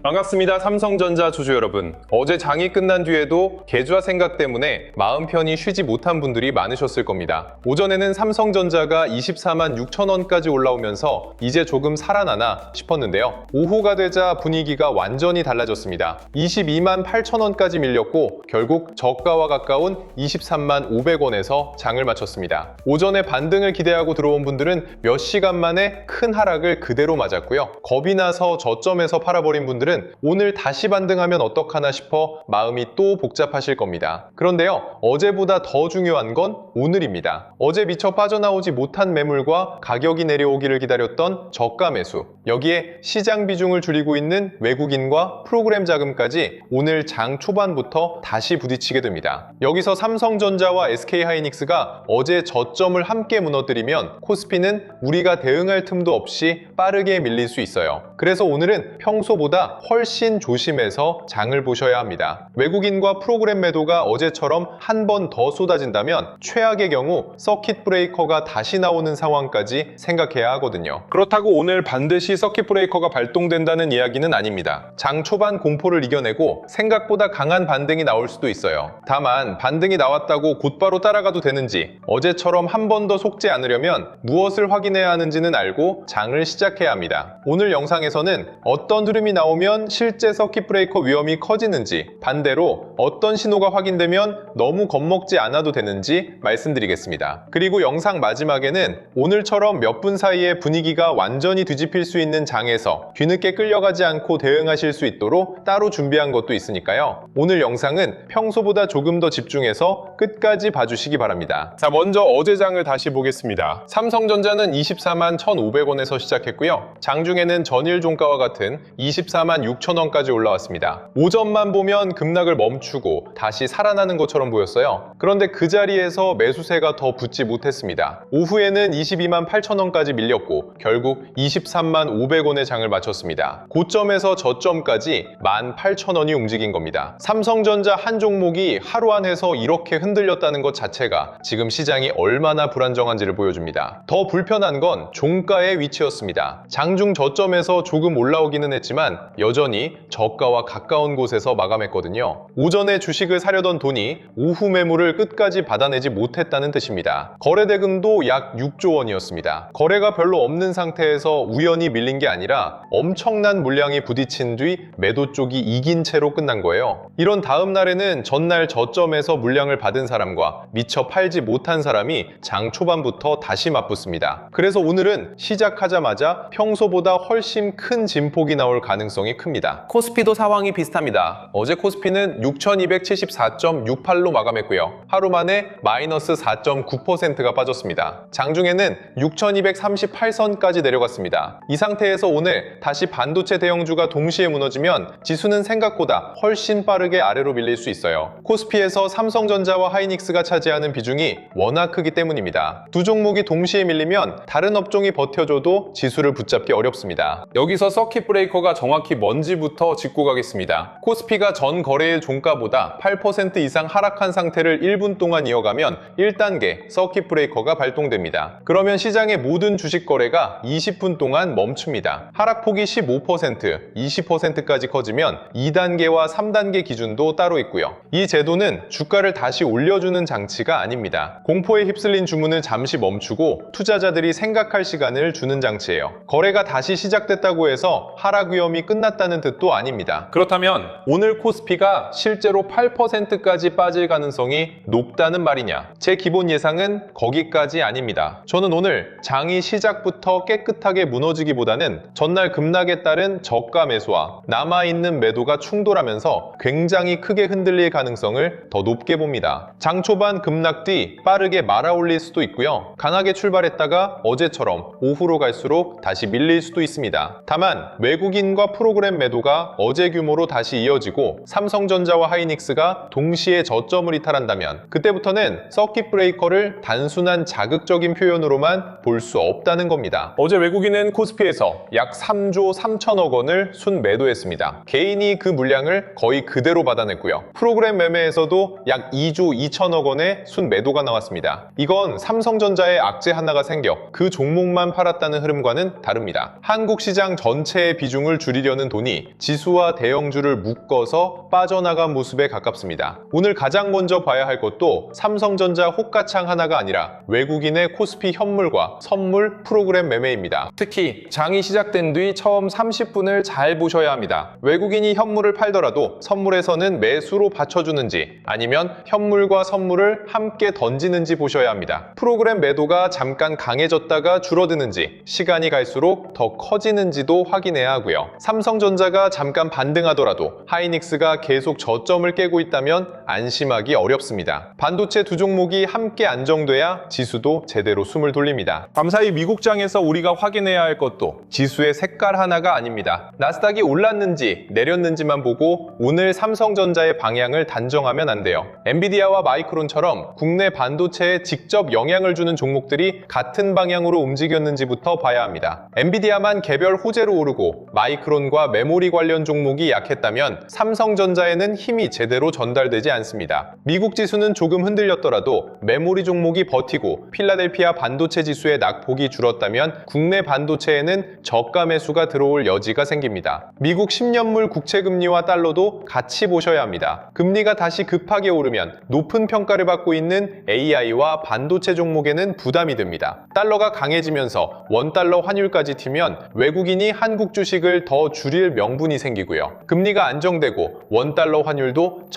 반갑습니다. 삼성전자 주주 여러분. 어제 장이 끝난 뒤에도 계좌 생각 때문에 마음 편히 쉬지 못한 분들이 많으셨을 겁니다. 오전에는 삼성전자가 24만 6천 원까지 올라오면서 이제 조금 살아나나 싶었는데요. 오후가 되자 분위기가 완전히 달라졌습니다. 22만 8천 원까지 밀렸고 결국 저가와 가까운 23만 500원에서 장을 마쳤습니다. 오전에 반등을 기대하고 들어온 분들은 몇 시간 만에 큰 하락을 그대로 맞았고요. 겁이 나서 저점에서 팔아버린 분들은 오늘 다시 반등하면 어떡하나 싶어 마음이 또 복잡하실 겁니다. 그런데요, 어제보다 더 중요한 건 오늘입니다. 어제 미처 빠져나오지 못한 매물과 가격이 내려오기를 기다렸던 저가 매수, 여기에 시장 비중을 줄이고 있는 외국인과 프로그램 자금까지 오늘 장 초반부터 다시 부딪히게 됩니다. 여기서 삼성전자와 SK하이닉스가 어제 저점을 함께 무너뜨리면 코스피는 우리가 대응할 틈도 없이 빠르게 밀릴 수 있어요. 그래서 오늘은 평소보다 훨씬 조심해서 장을 보셔야 합니다. 외국인과 프로그램 매도가 어제처럼 한 번 더 쏟아진다면 최악의 경우 서킷 브레이커가 다시 나오는 상황까지 생각해야 하거든요. 그렇다고 오늘 반드시 서킷 브레이커가 발동된다는 이야기는 아닙니다. 장 초반 공포를 이겨내고 생각보다 강한 반등이 나올 수도 있어요. 다만 반등이 나왔다고 곧바로 따라가도 되는지, 어제처럼 한 번 더 속지 않으려면 무엇을 확인해야 하는지는 알고 장을 시작해야 합니다. 오늘 영상에서는 어떤 흐름이 나오면 실제 서킷 브레이커 위험이 커지는지, 반대로 어떤 신호가 확인되면 너무 겁먹지 않아도 되는지 말씀드리겠습니다. 그리고 영상 마지막에는 오늘처럼 몇 분 사이에 분위기가 완전히 뒤집힐 수 있는 장에서 뒤늦게 끌려가지 않고 대응하실 수 있도록 따로 준비한 것도 있으니까요. 오늘 영상은 평소보다 조금 더 집중해서 끝까지 봐주시기 바랍니다. 자, 먼저 어제 장을 다시 보겠습니다. 삼성전자는 24만 1,500원에서 시작했고요. 장중에는 전일 종가와 같은 24만 6천 원까지 올라왔습니다. 오전만 보면 급락을 멈추고 다시 살아나는 것처럼 보였어요. 그런데 그 자리에서 매수세가 더 붙지 못했습니다. 오후에는 22만 8천 원까지 밀렸고 결국 23만 500원의 장을 마쳤습니다. 고점에서 저점까지 18,000원이 움직인 겁니다. 삼성전자 한 종목이 하루 안에서 이렇게 흔들렸다는 것 자체가 지금 시장이 얼마나 불안정한지를 보여줍니다. 더 불편한 건 종가의 위치였습니다. 장중 저점에서 조금 올라오기는 했지만 여전히 저가와 가까운 곳에서 마감했거든요. 오전에 주식을 사려던 돈이 오후 매물을 끝까지 받아내지 못했다는 뜻입니다. 거래대금도 약 6조 원이었습니다. 거래가 별로 없는 상태에서 우연히 밀린 게 아니라 엄청난 물량이 부딪힌 뒤 매도 쪽이 이긴 채로 끝난 거예요. 이런 다음 날에는 전날 저점에서 물량을 받은 사람과 미처 팔지 못한 사람이 장 초반부터 다시 맞붙습니다. 그래서 오늘은 시작하자마자 평소보다 훨씬 큰 진폭이 나올 가능성이 큽니다. 코스피도 상황이 비슷합니다. 어제 코스피는 6,274.68로 마감했고요. 하루 만에 마이너스 4.9%가 빠졌습니다. 장중에는 6,238선까지 내려갔습니다. 이 상태에서 오늘 다시 반도체 대형주가 동시에 무너지면 지수는 생각보다 훨씬 빠르게 아래로 밀릴 수 있어요. 코스피에서 삼성전자와 하이닉스가 차지하는 비중이 워낙 크기 때문입니다. 두 종목이 동시에 밀리면 다른 업종이 버텨줘도 지수를 붙잡기 어렵습니다. 여기서 서킷 브레이커가 정확히 뭔지부터 짚고 가겠습니다. 코스피가 전 거래일 종가보다 8% 이상 하락한 상태를 1분 동안 이어가면 1단계 서킷 브레이커가 발동됩니다. 그러면 시장의 모든 주식 거래가 20분 동안 멈춥니다. 하락폭이 15%, 20%까지 커지면 2단계와 3단계 기준도 따로 있고요. 이 제도는 주가를 다시 올려주는 장치가 아닙니다. 공포에 휩쓸린 주문을 잠시 멈추고 투자자들이 생각할 시간을 주는 장치예요. 거래가 다시 시작됐다고 해서 하락 위험이 끝났다는 뜻도 아닙니다. 그렇다면 오늘 코스피가 실제로 8%까지 빠질 가능성이 높다는 말이냐? 제 기본 예상은 거기까지 아닙니다. 저는 오늘 장이 시작부터 깨끗하게 무너지기보다는 전날 급락에 따른 저가 매수와 남아있는 매도가 충돌하면서 굉장히 크게 흔들릴 가능성을 더 높게 봅니다. 장 초반 급락 뒤 빠르게 말아올릴 수도 있고요. 강하게 출발했다가 어제처럼 오후로 갈수록 다시 밀릴 수도 있습니다. 다만 외국인과 프로그램 매도가 어제 규모로 다시 이어지고 삼성전자와 하이닉스가 동시에 저점을 이탈한다면 그때부터는 서킷 브레이커를 단순한 자극적인 표현으로만 볼 수 없다는 겁니다. 어제 외국인은 코스피에서 약 3조 3천억 원을 순 매도했습니다. 개인이 그 물량을 거의 그대로 받아냈고요. 프로그램 매매에서도 약 2조 2천억 원의 순매도가 나왔습니다. 이건 삼성전자에 악재 하나가 생겨 그 종목만 팔았다는 흐름과는 다릅니다. 한국 시장 전체의 비중을 줄이려는 돈이 지수와 대형주를 묶어서 빠져나간 모습에 가깝습니다. 오늘 가장 먼저 봐야 할 것도 삼성전자 호가창 하나가 아니라 외국인의 코스피 현물과 선물 프로그램 매매입니다. 특히 장이 시작된 뒤 처음 30분을 잘 보셔야 합니다. 외국인이 현물을 팔더라도 선물에서는 매수로 받쳐주는지 아니면 현물과 선물을 함께 던지는지 보셔야 합니다. 프로그램 매도가 잠깐 강해졌다가 줄어드는지 시간이 갈수록 더 커지는지도 확인해야 하고요. 삼성전자가 잠깐 반등하더라도 하이닉스가 계속 저점을 깨고 있다면 안심하기 어렵습니다. 반도체 두 종목이 함께 안정돼야 지수도 제대로 숨을 돌립니다. 밤사이 미국장에서 우리가 확인해야 할 것도 지수의 색깔 하나가 아닙니다. 나스닥이 올랐는지 내렸는지만 보고 오늘 삼성전자의 방향을 단정하면 안 돼요. 엔비디아와 마이크론처럼 국내 반도체에 직접 영향을 주는 종목들이 같은 방향으로 움직였는지부터 봐야 합니다. 엔비디아만 개별 호재로 오르고 마이크론과 메모리 관련 종목이 약했다면 삼성전자에는 힘이 제대로 전달되지 않습니다. 미국 지수는 조금 흔들렸더라도 메모리 종목이 버티고 필라델피아 반도체 지수의 낙폭이 줄었다면 국내 반도체에는 저가 매수가 들어올 여지가 생깁니다. 미국 10년물 국채금리와 달러도 같이 보셔야 합니다. 금리가 다시 급하게 오르면 높은 평가를 받고 있는 AI와 반도체 종목에는 부담이 듭니다. 달러가 강해지면서 원달러 환율까지 튀면 외국인이 한국 주식을 더 줄일 명분이 생기고요. 금리가 안정되고 원달러 환율도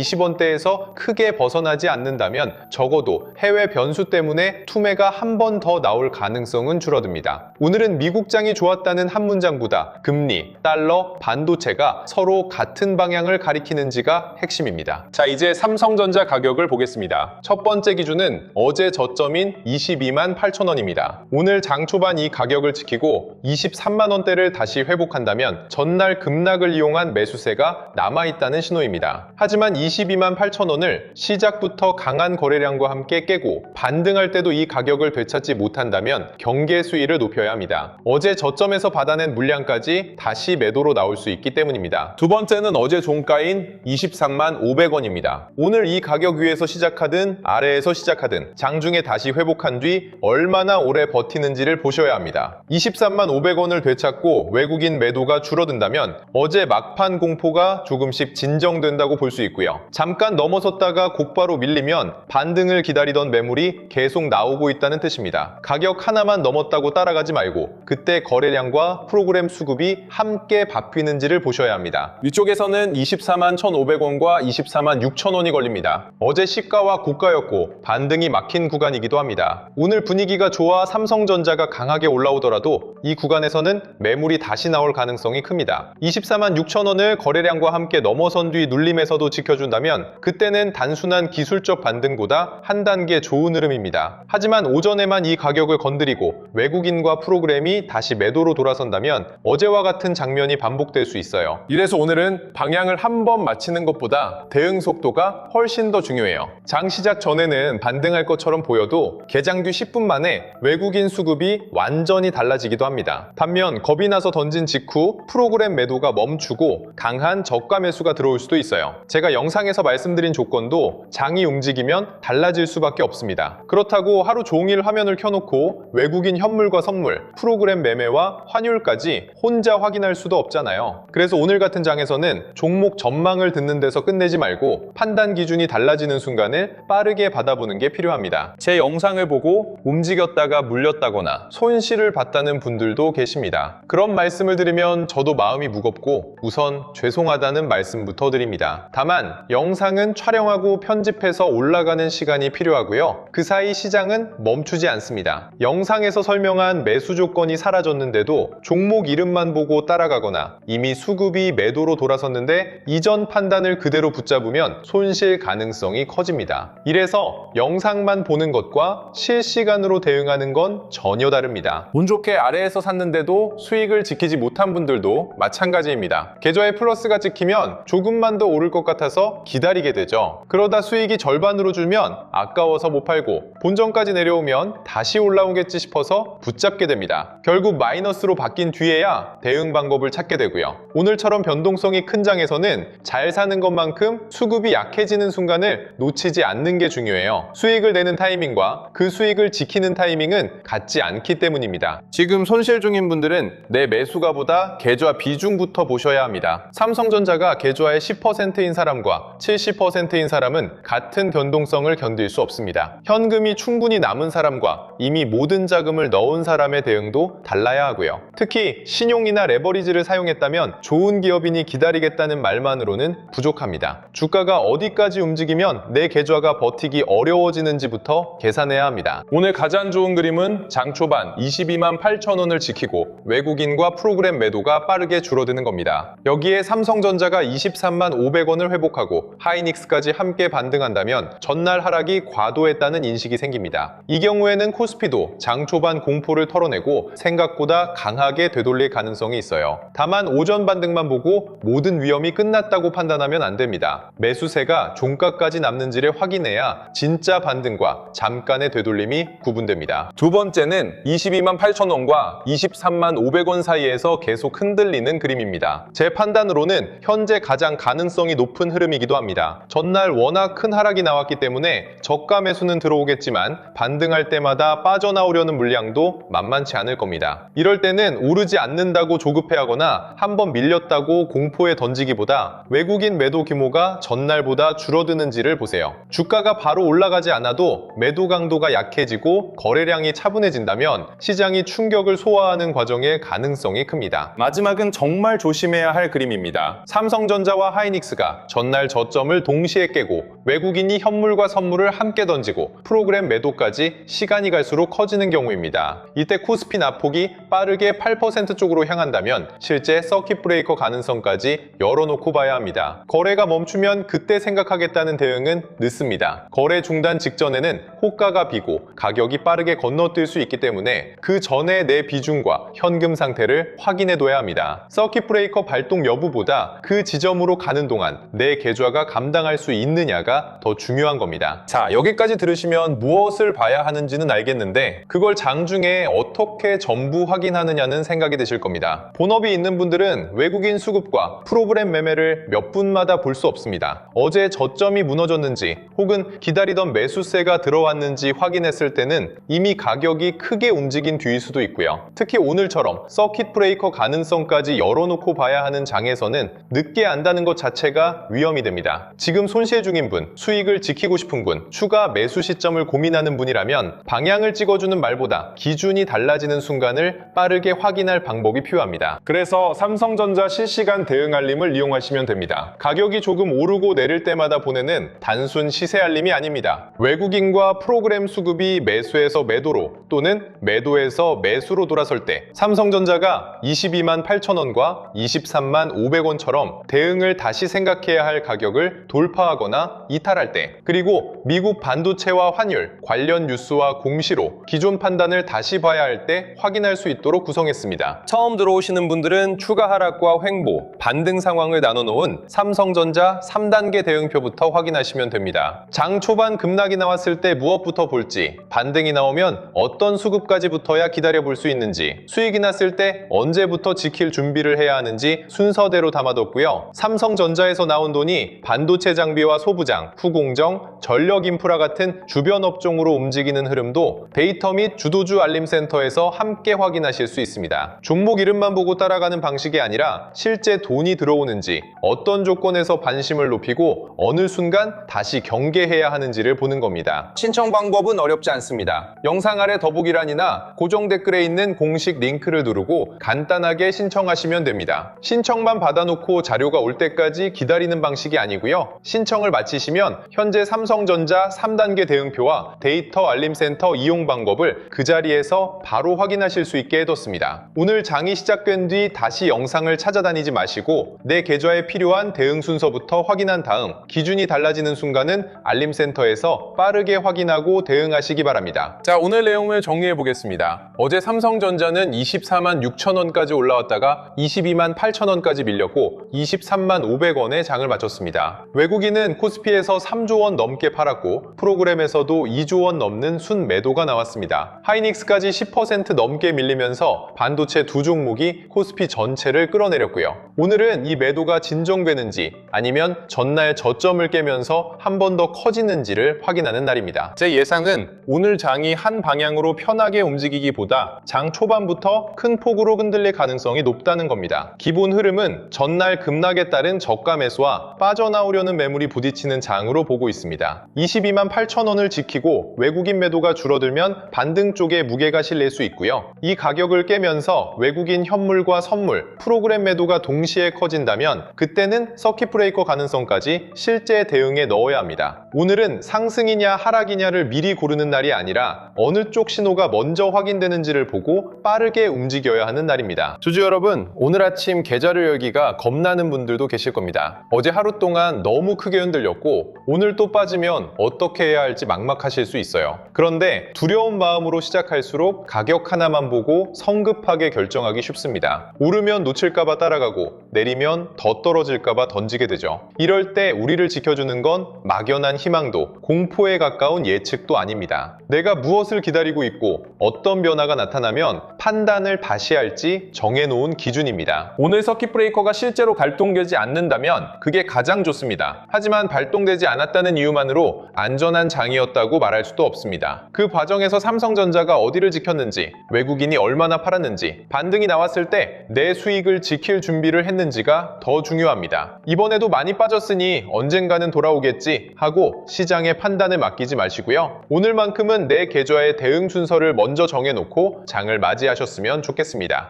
1420원대에서 크게 벗어나지 않는다면 적어도 해외 변수 때문에 투매가 한 번 더 나올 가능성은 줄어듭니다. 오늘은 미국장이 좋았다는 한 문장보다 금리, 달러, 반도체가 서로 같은 방향을 가리키는지가 핵심입니다. 자, 이제 삼성전자 가격을 보겠습니다. 첫 번째 기준은 어제 저점인 22만 8천 원입니다. 오늘 장 초반 이 가격을 지키고 23만 원대를 다시 회복한다면 전날 급락을 이용한 매수세가 남아있다는 신호입니다. 하지만 22만 8천 원을 시작부터 강한 거래량과 함께 깨고 반등할 때도 이 가격을 되찾지 못한다면 경계 수위를 높여야 합니다. 어제 저점에서 받아낸 물량까지 다시 매도로 나올 수 있기 때문입니다. 두 번째는 어제 종가인 23만 500원입니다. 오늘 이 가격 위에서 시작하든 아래에서 시작하든 장중에 다시 회복한 뒤 얼마나 오래 버티는지를 보셔야 합니다. 23만 500원을 되찾고 외국인 매도가 줄어든다면 어제 막판 공포가 조금씩 진정된다고 볼 수 있고요. 잠깐 넘어섰다가 곧바로 밀리면 반등을 기다리던 매물이 계속 나오고 있다는 뜻입니다. 가격 하나만 넘었다고 따라가지 말고 그때 거래량과 프로그램 수급이 함께 바뀌는지를 보셔야 합니다. 위쪽에서는 24만 1,500원과 24만 6천원이 걸립니다. 어제 시가와 고가였고 반등이 막힌 구간이기도 합니다. 오늘 분위기가 좋아 삼성전자가 강하게 올라오더라도 이 구간에서는 매물이 다시 나올 가능성이 큽니다. 24만 6천원을 거래량과 함께 넘어선 뒤 눌림에서도 지켜준다면 그때는 단순한 기술적 반등보다 한 단계 좋은 흐름입니다. 하지만 오전에만 이 가격을 건드리고 외국인과 프로그램이 다시 매도로 돌아선다면 어제와 같은 장면이 반복될 수 있어요. 이래서 오늘은 방향을 한 번 맞히는 것보다 대응 속도가 훨씬 더 중요해요. 장 시작 전에는 반등할 것처럼 보여도 개장 뒤 10분 만에 외국인 수급이 완전히 달라지기도 합니다. 반면 겁이 나서 던진 직후 프로그램 매도가 멈추고 강한 저가 매수가 들어올 수도 있어요. 제가 영상에서 말씀드린 조건도 장이 움직이면 달라질 수밖에 없습니다. 그렇다고 하루 종일 화면을 켜놓고 외국인 현물과 선물, 프로그램 매매와 환율까지 혼자 확인할 수도 없잖아요. 그래서 오늘 같은 장에서는 종목 전망을 듣는 데서 끝내지 말고 판단 기준이 달라지는 순간을 빠르게 받아보는 게 필요합니다. 제 영상을 보고 움직였다가 물렸다거나 손실을 봤다는 분들도 계십니다. 그런 말씀을 들으면 저도 마음이 무겁고 우선 죄송하다는 말씀부터 드립니다. 다만 영상은 촬영하고 편집해서 올라가는 시간이 필요하고요. 그 사이 시장은 멈추지 않습니다. 영상에서 설명한 매수 조건이 사라졌는데도 종목 이름만 보고 따라가거나 이미 수급이 매도로 돌아섰는데 이전 판단을 그대로 붙잡으면 손실 가능성이 커집니다. 이래서 영상만 보는 것과 실시간으로 대응하는 건 전혀 다릅니다. 운 좋게 아래에서 샀는데도 수익을 지키지 못한 분들도 마찬가지입니다. 계좌에 플러스가 찍히면 조금만 더 오를 것 같아서 기다리게 되죠. 그러다 수익이 절반으로 줄면 아까워서 못 팔고 본전까지 내려오면 다시 올라오겠지 싶어서 붙잡게 됩니다. 결국 마이너스로 바뀐 뒤에야 대응 방법을 찾게 되고요. 오늘처럼 변동성이 큰 장에서는 잘 잘 사는 것만큼 수급이 약해지는 순간을 놓치지 않는 게 중요해요. 수익을 내는 타이밍과 그 수익을 지키는 타이밍은 같지 않기 때문입니다. 지금 손실 중인 분들은 내 매수가보다 계좌 비중부터 보셔야 합니다. 삼성전자가 계좌의 10%인 사람과 70%인 사람은 같은 변동성을 견딜 수 없습니다. 현금이 충분히 남은 사람과 이미 모든 자금을 넣은 사람의 대응도 달라야 하고요. 특히 신용이나 레버리지를 사용했다면 좋은 기업인이 기다리겠다는 말만으로는 부족합니다. 주가가 어디까지 움직이면 내 계좌가 버티기 어려워지는지부터 계산해야 합니다. 오늘 가장 좋은 그림은 장 초반 22만 8천 원을 지키고 외국인과 프로그램 매도가 빠르게 줄어드는 겁니다. 여기에 삼성전자가 23만 500원을 회복하고 하이닉스까지 함께 반등한다면 전날 하락이 과도했다는 인식이 생깁니다. 이 경우에는 코스피도 장 초반 공포를 털어내고 생각보다 강하게 되돌릴 가능성이 있어요. 다만 오전 반등만 보고 모든 위험이 끝났다고 판단하면 안 됩니다. 매수세가 종가까지 남는지를 확인해야 진짜 반등과 잠깐의 되돌림이 구분됩니다. 두 번째는 22만 8천 원과 23만 500원 사이에서 계속 흔들리는 그림입니다. 제 판단으로는 현재 가장 가능성이 높은 흐름이기도 합니다. 전날 워낙 큰 하락이 나왔기 때문에 저가 매수는 들어오겠지만 반등할 때마다 빠져나오려는 물량도 만만치 않을 겁니다. 이럴 때는 오르지 않는다고 조급해하거나 한번 밀렸다고 공포에 던지기보다 외국인 매도 규모가 전날보다 줄어드는지를 보세요. 주가가 바로 올라가지 않아도 매도 강도가 약해지고 거래량이 차분해진다면 시장이 충격을 소화하는 과정의 가능성이 큽니다. 마지막은 정말 조심해야 할 그림입니다. 삼성전자와 하이닉스가 전날 저점을 동시에 깨고 외국인이 현물과 선물을 함께 던지고 프로그램 매도까지 시간이 갈수록 커지는 경우입니다. 이때 코스피 낙폭이 빠르게 8% 쪽으로 향한다면 실제 서킷 브레이커 가능성까지 열어놓고 봐야 합니다. 거래가 멈추면 그때 생각하겠다는 대응은 늦습니다. 거래 중단 직전에는 호가가 비고 가격이 빠르게 건너뛸 수 있기 때문에 그 전에 내 비중과 현금 상태를 확인해둬야 합니다. 서킷 브레이커 발동 여부보다 그 지점으로 가는 동안 내 계좌가 감당할 수 있느냐가 더 중요한 겁니다. 자, 여기까지 들으시면 무엇을 봐야 하는지는 알겠는데 그걸 장중에 어떻게 전부 확인하느냐는 생각이 드실 겁니다. 본업이 있는 분들은 외국인 수급과 프로그램 매매를 몇 분마다 볼 수 없습니다. 어제 저점이 무너졌는지 혹은 기다리던 매수세가 들어왔는지 확인했을 때는 이미 가격이 크게 움직인 뒤일 수도 있고요. 특히 오늘처럼 서킷 브레이커 가능성까지 열어놓고 봐야 하는 장에서는 늦게 안다는 것 자체가 위험이 됩니다. 지금 손실 중인 분, 수익을 지키고 싶은 분, 추가 매수 시점을 고민하는 분이라면 방향을 찍어주는 말보다 기준이 달라지는 순간을 빠르게 확인할 방법이 필요합니다. 그래서 삼성전자 실시간 대응 알림을 이용하시면 됩니다. 가격이 조금 오르고 내릴 때마다 보내는 단순 시세 알림이 아닙니다. 외국인과 프로그램 수급이 매수에서 매도로 또는 매도에서 매수로 돌아설 때 삼성전자가 22만 8천 원과 23만 500원처럼 대응을 다시 생각해야 할 가격을 돌파하거나 이탈할 때, 그리고 미국 반도체와 환율 관련 뉴스와 공시로 기존 판단을 다시 봐야 할 때 확인할 수 있도록 구성했습니다. 처음 들어오시는 분들은 추가 하락과 횡보, 반등 상황을 나눠놓은 삼성전자 3단계 대응표부터 확인하시면 됩니다. 장 초반 급락이 나왔을 때 무엇부터 볼지, 반등이 나오면 어떤 수급까지 붙어야 기다려볼 수 있는지, 수익이 났을 때 언제부터 지킬 준비를 해야 하는지 순서대로 담아뒀고요. 삼성전자에서 나온 돈이 반도체 장비와 소부장, 후공정, 전력 인프라 같은 주변 업종으로 움직이는 흐름도 데이터 및 주도주 알림센터에서 함께 확인하실 수 있습니다. 종목 이름만 보고 따라가는 방식이 아니라 실제 돈이 들어오는지, 어떤 조건에서 관심을 높이고 어느 순간 다시 경계해야 하는지를 보는 겁니다. 신청 방법은 어렵지 않습니다. 영상 아래 더보기란이나 고정 댓글에 있는 공식 링크를 누르고 간단하게 신청하시면 됩니다. 신청만 받아놓고 자료가 올 때까지 기다리는 방식이 아니고요. 신청을 마치시면 현재 삼성전자 3단계 대응표와 데이터 알림센터 이용 방법을 그 자리에서 바로 확인하실 수 있게 해뒀습니다. 오늘 장이 시작된 뒤 다시 영상을 찾아다니지 마시고 내 계좌에 필요한 대응 순서부터 확인한 다음 기준이 달라지는 순간은 알림센터에서 빠르게 확인하고 대응하시기 바랍니다. 자, 오늘 내용을 정리해 보겠습니다. 어제 삼성전자는 24만 6천 원까지 올라왔다가 22만 8천 원까지 밀렸고 23만 500원에 장을 마쳤습니다. 외국인은 코스피에서 3조 원 넘게 팔았고 프로그램에서도 2조 원 넘는 순매도가 나왔습니다. 하이닉스까지 10% 넘게 밀리면서 반도체 두 종목이 코스피 전체를 끌어내렸고요. 오늘은 이 매도가 진정되는지 아니면 전날 저점을 깨면서 한 번 더 커지는지를 확인하는 날입니다. 제 예상은 오늘 장이 한 방향으로 편하게 움직이기보다 장 초반부터 큰 폭으로 흔들릴 가능성이 높다는 겁니다. 기본 흐름은 전날 급락에 따른 저가 매수와 빠져나오려는 매물이 부딪히는 장으로 보고 있습니다. 22만 8천 원을 지키고 외국인 매도가 줄어들면 반등 쪽에 무게가 실릴 수 있고요. 이 가격을 깨면서 외국인 현물과 선물, 프로그램 매도가 동시에 커진다면 그때는 서킷 브레이커 가능성까지 실제 대응에 넣어야 합니다. 오늘은 상승이냐 하락이냐를 미리 고르는 날이 아니라 어느 쪽 신호가 먼저 확인되는지를 보고 빠르게 움직여야 하는 날입니다. 주주 여러분, 오늘 아침 계좌를 열기가 겁나는 분들도 계실 겁니다. 어제 하루 동안 너무 크게 흔들렸고 오늘 또 빠지면 어떻게 해야 할지 막막하실 수 있어요. 그런데 두려운 마음으로 시작할수록 가격 하나만 보고 성급하게 결정하기 쉽습니다. 오르면 놓칠까봐 따라가고 내리면 더 떨어질까봐 던지게 되죠. 이럴 때 우리를 지켜주는 건 막연한 희망도 공포에 가까운 예측도 아닙니다. 내가 무엇을 기다리고 있고 어떤 변화가 나타나면 판단을 다시 할지 정해놓은 기준입니다. 오늘 서킷 브레이커가 실제로 발동되지 않는다면 그게 가장 좋습니다. 하지만 발동되지 않았다는 이유만으로 안전한 장이었다고 말할 수도 없습니다. 그 과정에서 삼성전자가 어디를 지켰는지, 외국인이 얼마나 팔았는지, 반등이 나왔을 때 내 수익을 지킬 준비를 했는지가 더 중요합니다. 이번에도 많이 빠졌으니 언젠가는 돌아오겠지 하고 시장의 판단을 맡기지 마시고요. 오늘만큼은 내 계좌의 대응 순서를 먼저 정해놓고 장을 맞이하셨으면 좋겠습니다.